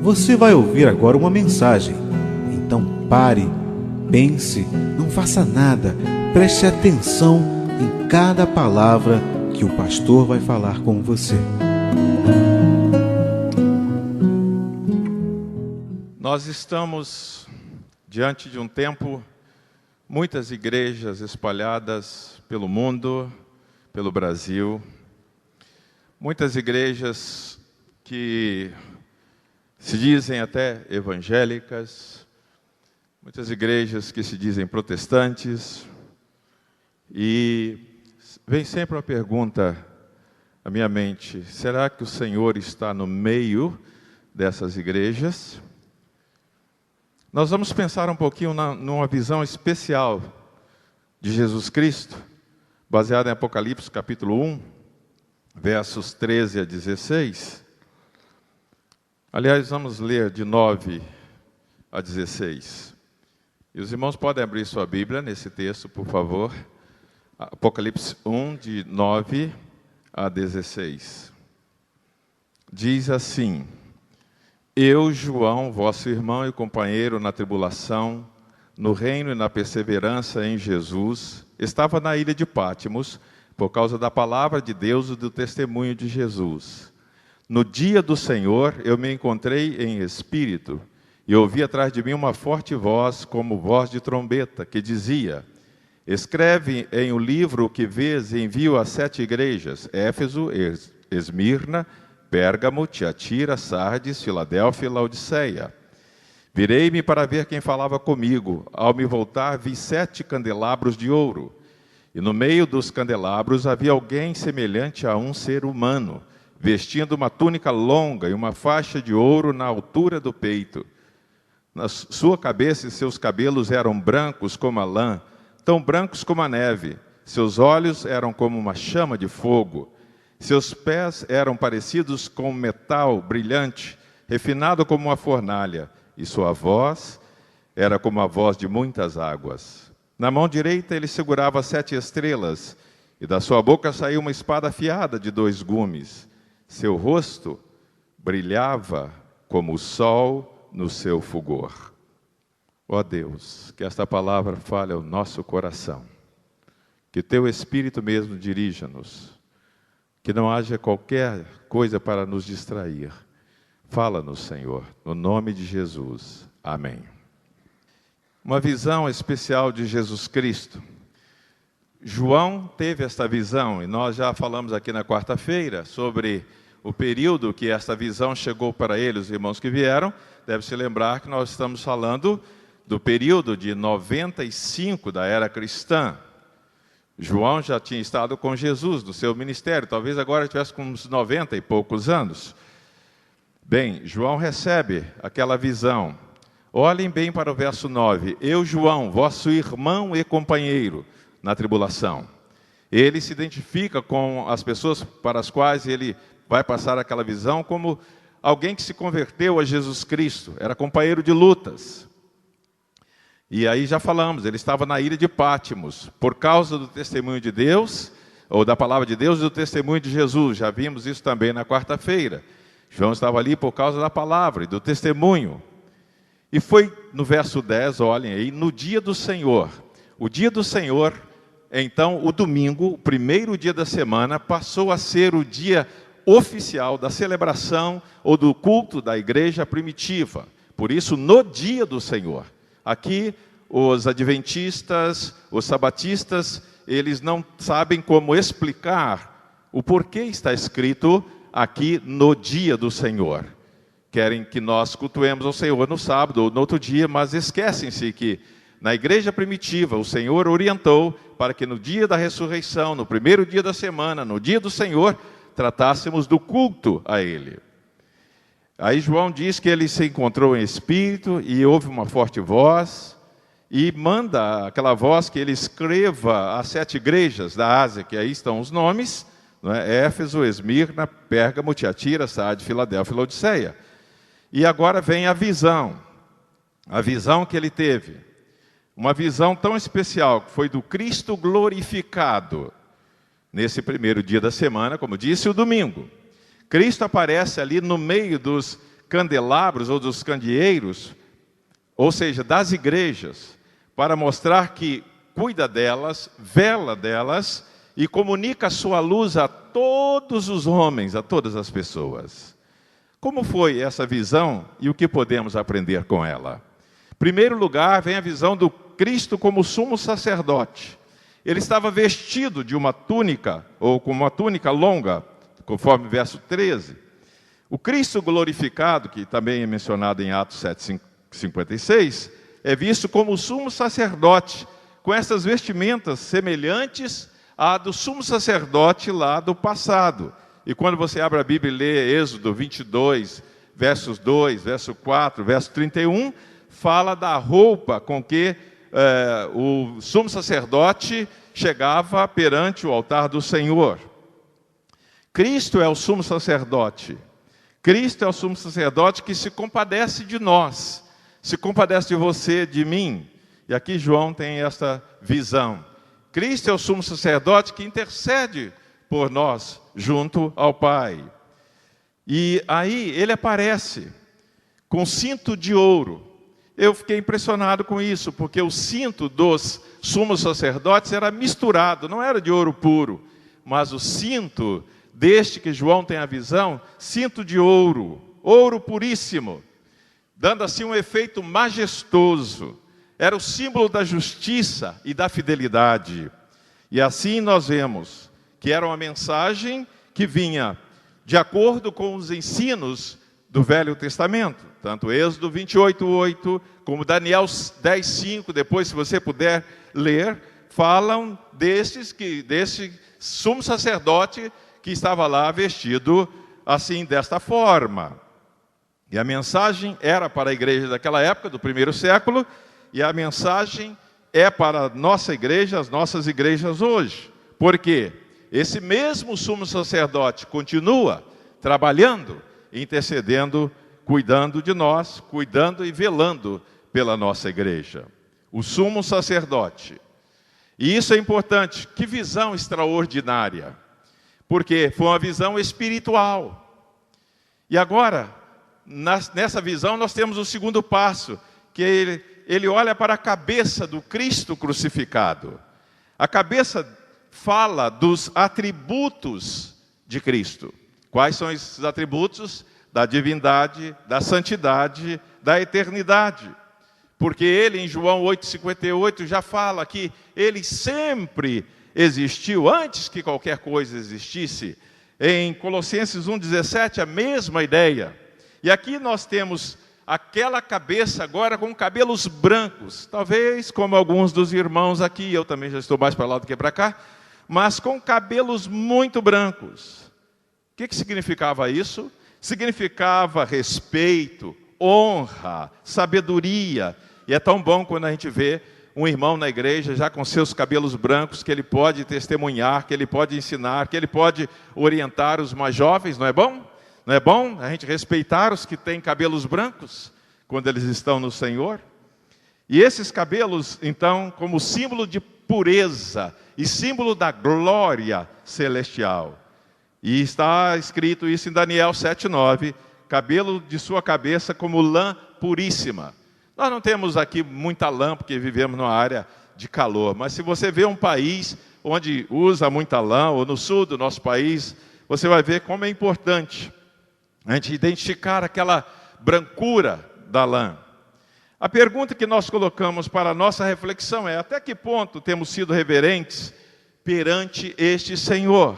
Você vai ouvir agora uma mensagem. Então pare, pense, não faça nada, preste atenção em cada palavra que o pastor vai falar com você. Nós estamos diante de um tempo, muitas igrejas espalhadas pelo mundo, pelo Brasil, muitas igrejas que se dizem até evangélicas, muitas igrejas que se dizem protestantes, e vem sempre a pergunta à minha mente: será que o Senhor está no meio dessas igrejas? Nós vamos pensar um pouquinho numa visão especial de Jesus Cristo, baseada em Apocalipse capítulo 1, versos 13 a 16. Aliás, vamos ler de 9 a 16. E os irmãos podem abrir sua Bíblia nesse texto, por favor. Apocalipse 1, de 9 a 16. Diz assim: Eu, João, vosso irmão e companheiro na tribulação, no reino e na perseverança em Jesus, estava na ilha de Pátimos, por causa da palavra de Deus e do testemunho de Jesus. No dia do Senhor, eu me encontrei em espírito, e ouvi atrás de mim uma forte voz, como voz de trombeta, que dizia: Escreve em o livro o que vês e envio às 7 igrejas: Éfeso, Esmirna, Pérgamo, Tiatira, Sardes, Filadélfia e Laodiceia. Virei-me para ver quem falava comigo. Ao me voltar, vi 7 candelabros de ouro. E no meio dos candelabros havia alguém semelhante a um ser humano, vestindo uma túnica longa e uma faixa de ouro na altura do peito. Na sua cabeça e seus cabelos eram brancos como a lã, tão brancos como a neve. Seus olhos eram como uma chama de fogo. Seus pés eram parecidos com metal brilhante, refinado como uma fornalha, e sua voz era como a voz de muitas águas. Na mão direita ele segurava 7 estrelas, e da sua boca saiu uma espada afiada de 2 gumes. Seu rosto brilhava como o sol no seu fulgor. Ó Deus, que esta palavra fale ao nosso coração, que teu Espírito mesmo dirija-nos, que não haja qualquer coisa para nos distrair. Fala-nos, Senhor, no nome de Jesus. Amém. Uma visão especial de Jesus Cristo. João teve esta visão, e nós já falamos aqui na quarta-feira sobre o período que esta visão chegou para ele. Os irmãos que vieram devem se lembrar que nós estamos falando do período de 95 da era cristã. João já tinha estado com Jesus no seu ministério, talvez agora tivesse com uns 90 e poucos anos. Bem, João recebe aquela visão. Olhem bem para o verso 9. Eu, João, vosso irmão e companheiro na tribulação. Ele se identifica com as pessoas para as quais ele vai passar aquela visão como alguém que se converteu a Jesus Cristo, era companheiro de lutas. E aí já falamos, ele estava na ilha de Pátimos, por causa do testemunho de Deus, ou da palavra de Deus e do testemunho de Jesus. Já vimos isso também na quarta-feira. João estava ali por causa da palavra e do testemunho. E foi no verso 10, olhem aí, no dia do Senhor. O dia do Senhor, então, o domingo, o primeiro dia da semana, passou a ser o dia oficial da celebração ou do culto da igreja primitiva. Por isso, no dia do Senhor. Aqui, os adventistas, os sabatistas, eles não sabem como explicar o porquê está escrito aqui no dia do Senhor. Querem que nós cultuemos ao Senhor no sábado ou no outro dia, mas esquecem-se que na igreja primitiva o Senhor orientou para que no dia da ressurreição, no primeiro dia da semana, no dia do Senhor, tratássemos do culto a Ele. Aí João diz que ele se encontrou em espírito e houve uma forte voz e manda aquela voz que ele escreva às 7 igrejas da Ásia, que aí estão os nomes, não é? Éfeso, Esmirna, Pérgamo, Tiatira, Sardes, Filadélfia e Laodiceia. E agora vem a visão que ele teve. Uma visão tão especial, que foi do Cristo glorificado, nesse primeiro dia da semana, como disse, o domingo. Cristo aparece ali no meio dos candelabros ou dos candeeiros, ou seja, das igrejas, para mostrar que cuida delas, vela delas e comunica a sua luz a todos os homens, a todas as pessoas. Como foi essa visão e o que podemos aprender com ela? Em primeiro lugar, vem a visão do Cristo como sumo sacerdote. Ele estava vestido de uma túnica, ou com uma túnica longa, conforme o verso 13. O Cristo glorificado, que também é mencionado em Atos 7:56, é visto como o sumo sacerdote, com essas vestimentas semelhantes à do sumo sacerdote lá do passado. E quando você abre a Bíblia e lê Êxodo 22, versos 2, verso 4, verso 31, fala da roupa com que o sumo sacerdote chegava perante o altar do Senhor. Cristo é o sumo sacerdote. Cristo é o sumo sacerdote que se compadece de nós, se compadece de você, de mim. E aqui João tem esta visão. Cristo é o sumo sacerdote que intercede por nós junto ao Pai. E aí ele aparece com cinto de ouro. Eu fiquei impressionado com isso, porque o cinto dos sumos sacerdotes era misturado, não era de ouro puro, mas o cinto deste que João tem a visão, cinto de ouro, ouro puríssimo, dando assim um efeito majestoso. Era o símbolo da justiça e da fidelidade. E assim nós vemos que era uma mensagem que vinha de acordo com os ensinos do Velho Testamento, tanto Êxodo 28:8, como Daniel 10:5, depois, se você puder ler, falam desse sumo sacerdote que estava lá vestido assim, desta forma. E a mensagem era para a igreja daquela época, do primeiro século, e a mensagem é para a nossa igreja, as nossas igrejas hoje. Por quê? Esse mesmo sumo sacerdote continua trabalhando, intercedendo, cuidando de nós, cuidando e velando pela nossa igreja. O sumo sacerdote. E isso é importante. Que visão extraordinária. Porque foi uma visão espiritual. E agora, nessa visão, nós temos o segundo passo, que ele olha para a cabeça do Cristo crucificado. A cabeça fala dos atributos de Cristo. Quais são esses atributos? Da divindade, da santidade, da eternidade. Porque ele, em João 8,58, já fala que ele sempre existiu, antes que qualquer coisa existisse. Em Colossenses 1,17, a mesma ideia. E aqui nós temos aquela cabeça agora com cabelos brancos. Talvez como alguns dos irmãos aqui, eu também já estou mais para lá do que para cá, mas com cabelos muito brancos. O que significava isso? Significava respeito, honra, sabedoria. E é tão bom quando a gente vê um irmão na igreja já com seus cabelos brancos, que ele pode testemunhar, que ele pode ensinar, que ele pode orientar os mais jovens, não é bom? Não é bom a gente respeitar os que têm cabelos brancos, quando eles estão no Senhor? E esses cabelos, então, como símbolo de pureza e símbolo da glória celestial. E está escrito isso em Daniel 7:9, cabelo de sua cabeça como lã puríssima. Nós não temos aqui muita lã, porque vivemos numa área de calor, mas se você vê um país onde usa muita lã, ou no sul do nosso país, você vai ver como é importante a gente identificar aquela brancura da lã. A pergunta que nós colocamos para a nossa reflexão é: até que ponto temos sido reverentes perante este Senhor?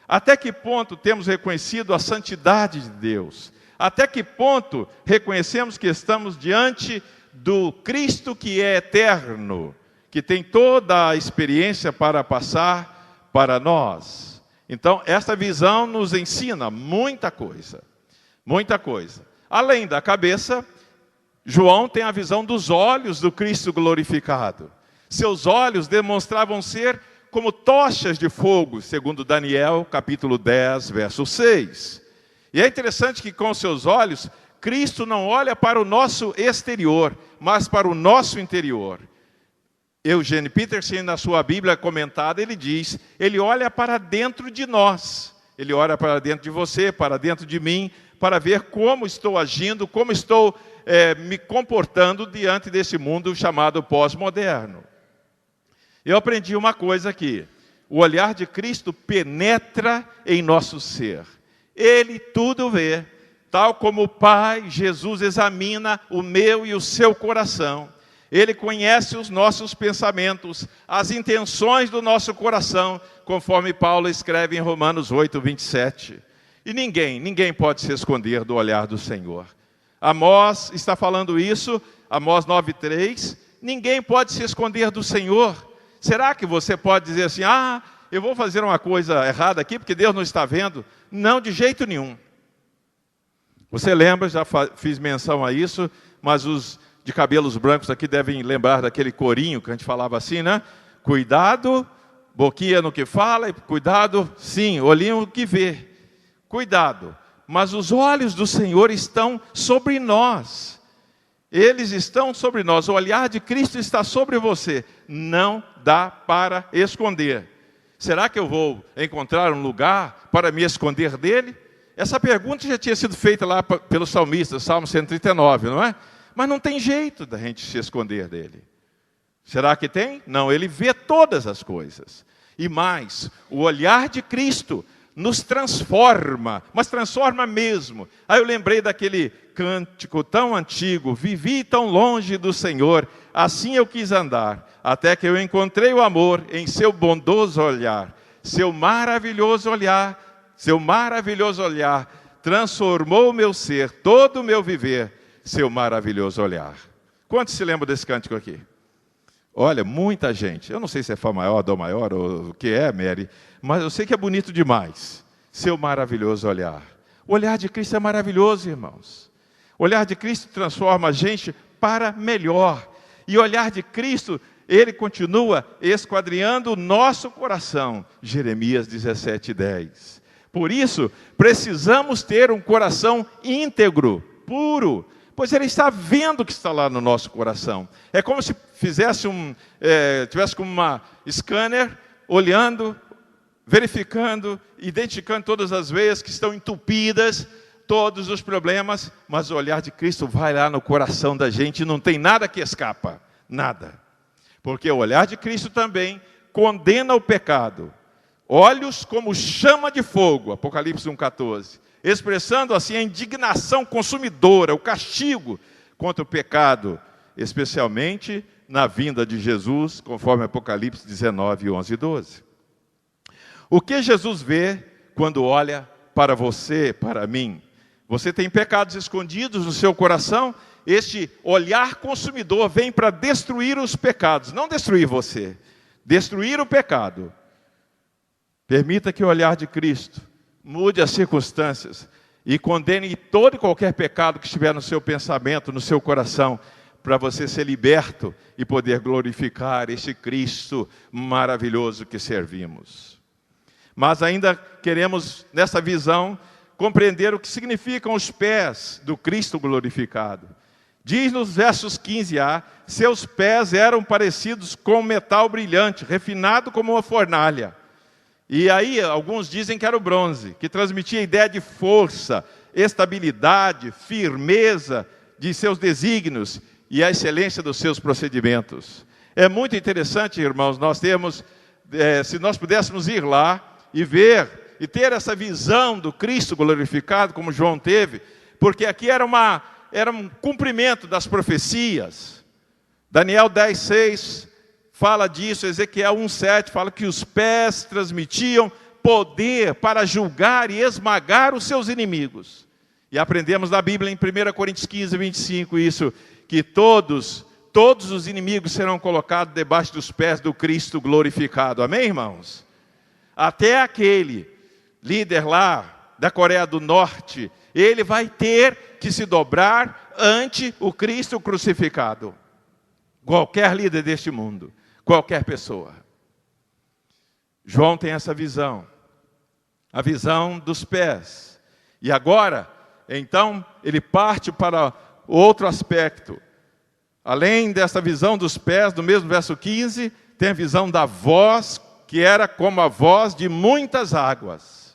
Até que ponto temos reconhecido a santidade de Deus? Até que ponto reconhecemos que estamos diante do Cristo que é eterno, que tem toda a experiência para passar para nós? Então, esta visão nos ensina muita coisa. Muita coisa. Além da cabeça, João tem a visão dos olhos do Cristo glorificado. Seus olhos demonstravam ser como tochas de fogo, segundo Daniel, capítulo 10, verso 6. E é interessante que com seus olhos, Cristo não olha para o nosso exterior, mas para o nosso interior. Eugene Peterson, na sua Bíblia comentada, ele diz, ele olha para dentro de nós. Ele olha para dentro de você, para dentro de mim, para ver como estou agindo, como estou me comportando diante desse mundo chamado pós-moderno. Eu aprendi uma coisa aqui: o olhar de Cristo penetra em nosso ser. Ele tudo vê, tal como o Pai, Jesus examina o meu e o seu coração. Ele conhece os nossos pensamentos, as intenções do nosso coração, conforme Paulo escreve em Romanos 8, 27. E ninguém pode se esconder do olhar do Senhor. Amós está falando isso, Amós 9, 3. Ninguém pode se esconder do Senhor. Será que você pode dizer assim: eu vou fazer uma coisa errada aqui porque Deus não está vendo? Não, de jeito nenhum. Você lembra, já fiz menção a isso, mas os de cabelos brancos aqui devem lembrar daquele corinho que a gente falava assim, né? Cuidado, boquinha no que fala, e cuidado, sim, olhinho no que vê. Cuidado, mas os olhos do Senhor estão sobre nós. Eles estão sobre nós, o olhar de Cristo está sobre você. Não dá para esconder. Será que eu vou encontrar um lugar para me esconder dele? Essa pergunta já tinha sido feita lá pelo salmista, Salmo 139, não é? Mas não tem jeito da gente se esconder dele. Será que tem? Não, ele vê todas as coisas. E mais, o olhar de Cristo nos transforma, mas transforma mesmo. Aí eu lembrei daquele cântico tão antigo: vivi tão longe do Senhor, assim eu quis andar, até que eu encontrei o amor em seu bondoso olhar. Seu maravilhoso olhar transformou o meu ser, todo o meu viver, seu maravilhoso olhar. Quantos se lembram desse cântico aqui? Olha, muita gente. Eu não sei se é Fá maior, Dó maior, ou o que é, Mary, mas eu sei que é bonito demais. Seu maravilhoso olhar. O olhar de Cristo é maravilhoso, irmãos. O olhar de Cristo transforma a gente para melhor. E o olhar de Cristo, ele continua esquadrinhando o nosso coração. Jeremias 17:10. Por isso, precisamos ter um coração íntegro, puro, pois ele está vendo o que está lá no nosso coração. É como se tivesse como uma scanner, olhando, verificando, identificando todas as veias que estão entupidas, todos os problemas, mas o olhar de Cristo vai lá no coração da gente e não tem nada que escapa, nada. Porque o olhar de Cristo também condena o pecado. Olhos como chama de fogo, Apocalipse 1,14. Expressando assim a indignação consumidora, o castigo contra o pecado, especialmente na vinda de Jesus, conforme Apocalipse 19, 11 e 12. O que Jesus vê quando olha para você, para mim? Você tem pecados escondidos no seu coração? Este olhar consumidor vem para destruir os pecados, não destruir você, destruir o pecado. Permita que o olhar de Cristo mude as circunstâncias e condene todo e qualquer pecado que estiver no seu pensamento, no seu coração, para você ser liberto e poder glorificar este Cristo maravilhoso que servimos. Mas ainda queremos, nessa visão, compreender o que significam os pés do Cristo glorificado. Diz nos versos 15a, seus pés eram parecidos com metal brilhante, refinado como uma fornalha. E aí, alguns dizem que era o bronze, que transmitia a ideia de força, estabilidade, firmeza de seus desígnios e a excelência dos seus procedimentos. É muito interessante, irmãos, nós temos, se nós pudéssemos ir lá e ver, e ter essa visão do Cristo glorificado, como João teve, porque aqui era um cumprimento das profecias. Daniel 10:6 fala disso, Ezequiel 1:7 fala que os pés transmitiam poder para julgar e esmagar os seus inimigos. E aprendemos na Bíblia em 1 Coríntios 15:25 isso, que todos os inimigos serão colocados debaixo dos pés do Cristo glorificado. Amém, irmãos? Até aquele líder lá da Coreia do Norte, ele vai ter que se dobrar ante o Cristo crucificado. Qualquer líder deste mundo, qualquer pessoa. João tem essa visão, a visão dos pés. E agora, então, ele parte para outro aspecto. Além dessa visão dos pés, no mesmo verso 15, tem a visão da voz, que era como a voz de muitas águas.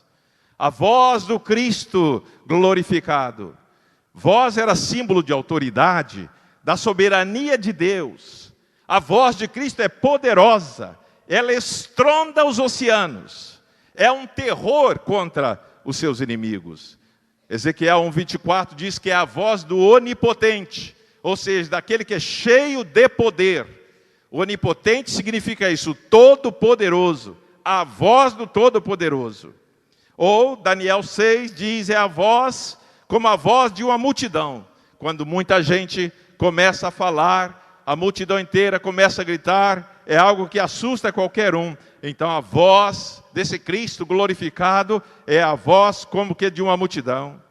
A voz do Cristo glorificado. Voz era símbolo de autoridade, da soberania de Deus. A voz de Cristo é poderosa, ela estronda os oceanos. É um terror contra os seus inimigos. Ezequiel 1:24 diz que é a voz do onipotente, ou seja, daquele que é cheio de poder. Onipotente significa isso, todo-poderoso, a voz do todo-poderoso. Ou Daniel 6 diz, é a voz como a voz de uma multidão. Quando muita gente começa a falar, a multidão inteira começa a gritar, é algo que assusta qualquer um. Então a voz desse Cristo glorificado é a voz como que de uma multidão.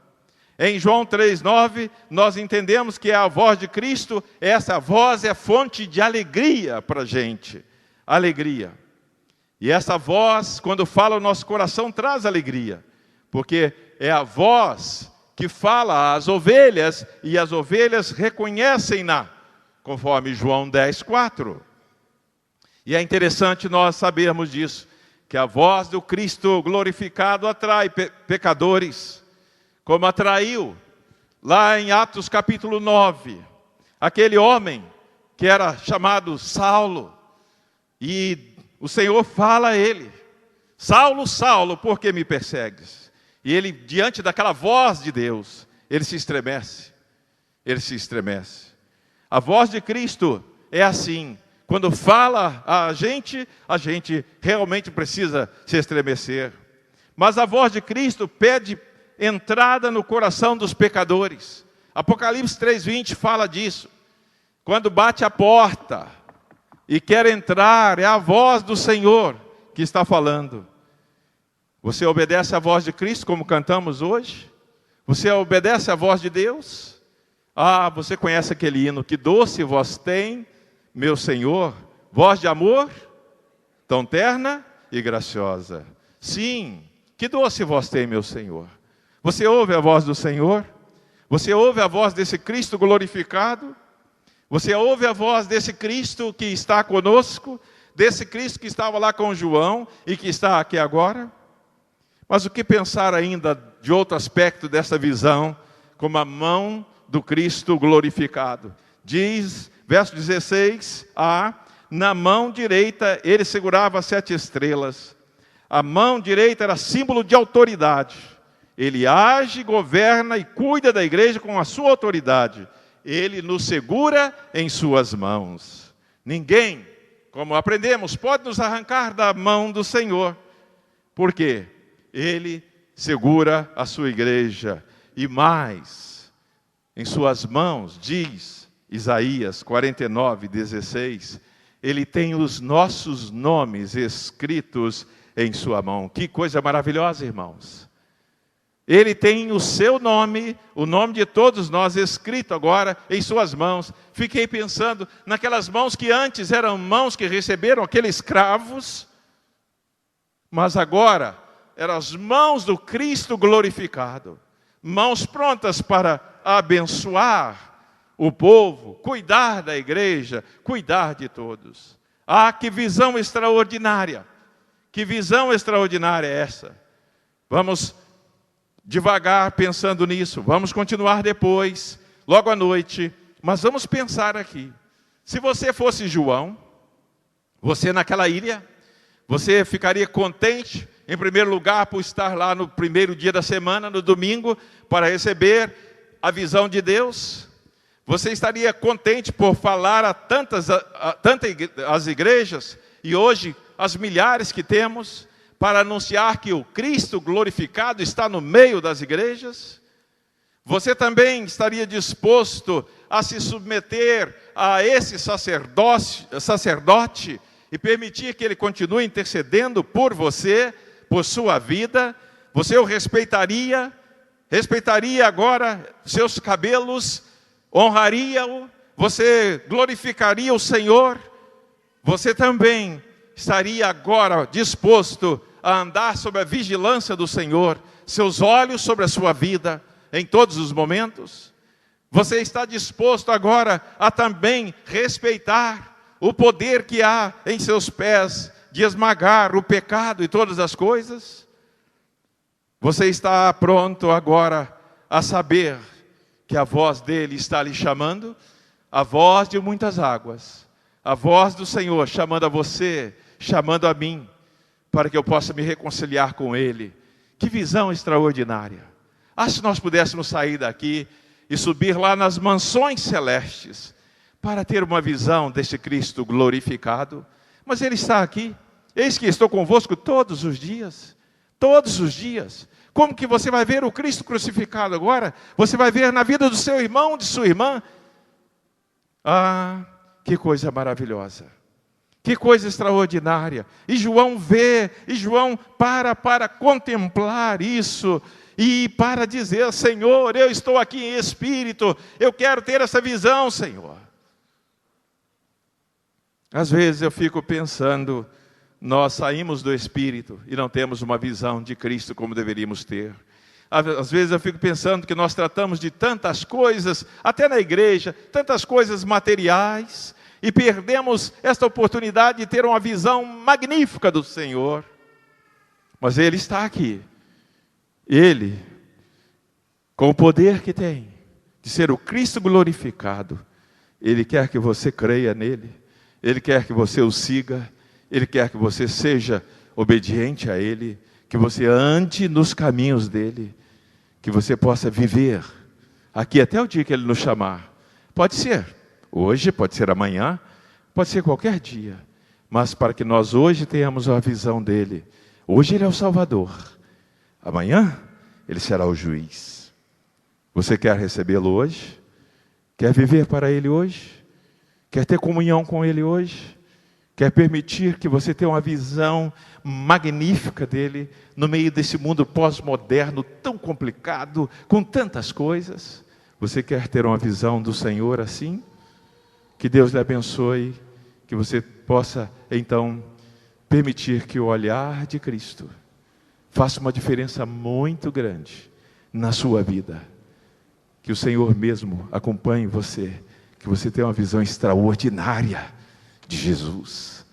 Em João 3:9, nós entendemos que a voz de Cristo, essa voz é fonte de alegria para a gente. Alegria. E essa voz, quando fala o nosso coração, traz alegria. Porque é a voz que fala às ovelhas, e as ovelhas reconhecem-na, conforme João 10:4. E é interessante nós sabermos disso, que a voz do Cristo glorificado atrai pecadores, como atraiu lá em Atos capítulo 9, aquele homem que era chamado Saulo, e o Senhor fala a ele, Saulo, Saulo, por que me persegues? E ele, diante daquela voz de Deus, ele se estremece, a voz de Cristo é assim, quando fala a gente realmente precisa se estremecer. Mas a voz de Cristo pede entrada no coração dos pecadores. Apocalipse 3:20 fala disso. Quando bate a porta e quer entrar, é a voz do Senhor que está falando. Você obedece à voz de Cristo, como cantamos hoje? Você obedece à voz de Deus? Você conhece aquele hino, que doce voz tem, meu Senhor, voz de amor, tão terna e graciosa. Sim, que doce voz tem, meu Senhor. Você ouve a voz do Senhor? Você ouve a voz desse Cristo glorificado? Você ouve a voz desse Cristo que está conosco? Desse Cristo que estava lá com João e que está aqui agora? Mas o que pensar ainda de outro aspecto dessa visão, como a mão do Cristo glorificado? Diz, verso 16, na mão direita ele segurava 7 estrelas. A mão direita era símbolo de autoridade. Ele age, governa e cuida da igreja com a sua autoridade. Ele nos segura em suas mãos. Ninguém, como aprendemos, pode nos arrancar da mão do Senhor. Por quê? Ele segura a sua igreja. E mais, em suas mãos, diz Isaías 49:16, ele tem os nossos nomes escritos em sua mão. Que coisa maravilhosa, irmãos. Ele tem o seu nome, o nome de todos nós, escrito agora em suas mãos. Fiquei pensando naquelas mãos que antes eram mãos que receberam aqueles cravos, mas agora eram as mãos do Cristo glorificado. Mãos prontas para abençoar o povo, cuidar da igreja, cuidar de todos. Que visão extraordinária! Que visão extraordinária é essa? Vamos devagar pensando nisso, vamos continuar depois, logo à noite, mas vamos pensar aqui. Se você fosse João, você naquela ilha, você ficaria contente, em primeiro lugar, por estar lá no primeiro dia da semana, no domingo, para receber a visão de Deus? Você estaria contente por falar a tantas as igrejas, e hoje as milhares que temos, para anunciar que o Cristo glorificado está no meio das igrejas? Você também estaria disposto a se submeter a esse sacerdote e permitir que ele continue intercedendo por você, por sua vida? Você o respeitaria agora seus cabelos, honraria-o, você glorificaria o Senhor? Você também estaria agora disposto a andar sob a vigilância do Senhor, seus olhos sobre a sua vida, em todos os momentos? Você está disposto agora a também respeitar o poder que há em seus pés de esmagar o pecado e todas as coisas? Você está pronto agora a saber que a voz dele está lhe chamando? A voz de muitas águas, a voz do Senhor chamando a você, chamando a mim, para que eu possa me reconciliar com ele. Que visão extraordinária! Se nós pudéssemos sair daqui e subir lá nas mansões celestes, para ter uma visão deste Cristo glorificado. Mas ele está aqui. Eis que estou convosco todos os dias. Todos os dias. Como que você vai ver o Cristo crucificado agora? Você vai ver na vida do seu irmão, de sua irmã. Que coisa maravilhosa. Que coisa extraordinária. E João vê, e João para contemplar isso. E para dizer: Senhor, eu estou aqui em espírito. Eu quero ter essa visão, Senhor. Às vezes eu fico pensando, nós saímos do Espírito e não temos uma visão de Cristo como deveríamos ter. Às vezes eu fico pensando que nós tratamos de tantas coisas, até na igreja, tantas coisas materiais, e perdemos esta oportunidade de ter uma visão magnífica do Senhor. Mas Ele está aqui. Ele, com o poder que tem de ser o Cristo glorificado, Ele quer que você creia nele. Ele quer que você o siga, Ele quer que você seja obediente a Ele, que você ande nos caminhos dEle, que você possa viver aqui até o dia que Ele nos chamar. Pode ser hoje, pode ser amanhã, pode ser qualquer dia, mas para que nós hoje tenhamos a visão dEle. Hoje Ele é o Salvador, amanhã Ele será o juiz. Você quer recebê-lo hoje? Quer viver para Ele hoje? Quer ter comunhão com Ele hoje? Quer permitir que você tenha uma visão magnífica dEle no meio desse mundo pós-moderno tão complicado, com tantas coisas? Você quer ter uma visão do Senhor assim? Que Deus lhe abençoe, que você possa então permitir que o olhar de Cristo faça uma diferença muito grande na sua vida. Que o Senhor mesmo acompanhe você, que você tenha uma visão extraordinária de Jesus.